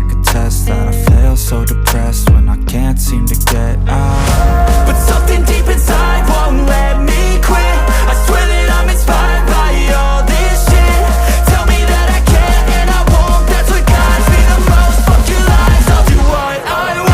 like a test that I fail, so depressed when I can't seem to get out. But something deep inside won't let me quit. I swear that I'm inspired by all this shit. Tell me that I can't and I won't, that's what guides me the most. Fuck your lies, I'll do what I want.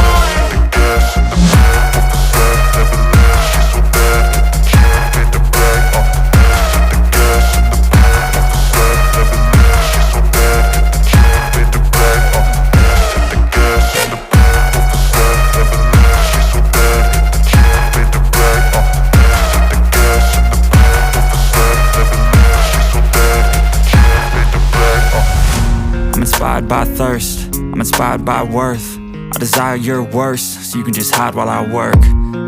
I'm inspired by thirst, I'm inspired by worth. I desire your worst, so you can just hide while I work.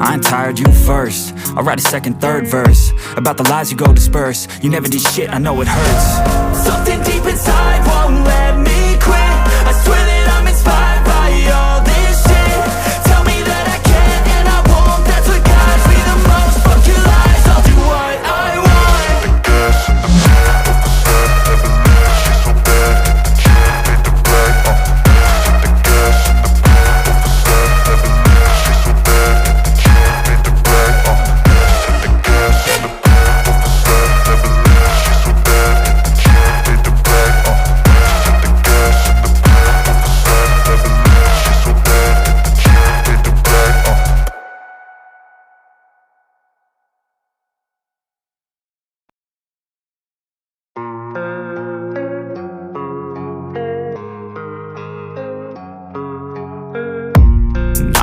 I ain't tired, you first. I'll write a second, third verse about the lies you go disperse. You never did shit, I know it hurts. Something deep inside won't let me quit. I swear that I'm inspired by all this shit. Tell me that I can't and I won't, that's what guides me the most. Fuck your lies, I'll do what I want.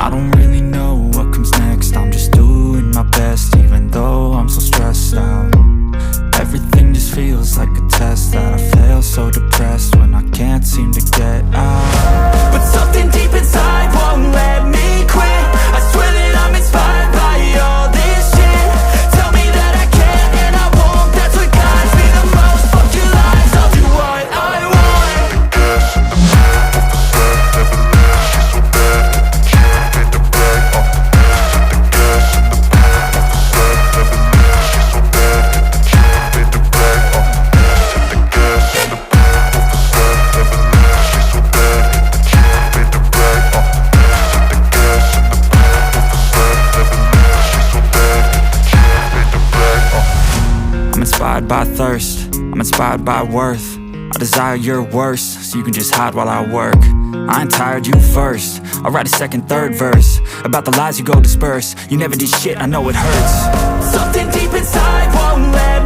I don't really know what comes next. I'm just doing my best, even though I'm so stressed out. Everything just feels like a test that I fail, so depressed when I can't seem to get out. But something deep inside won't let me quit. I swear that I'm inspired by all this shit. Tell me that I can't and I won't, that's what guides me the most. Fuck your lies, I'll do what I want. I'm inspired by thirst, I'm inspired by worth. I desire your worst, so you can just hide while I work. I ain't tired, you first. I'll write a second, third verse about the lies you go disperse. You never did shit, I know it hurts. Something deep inside won't let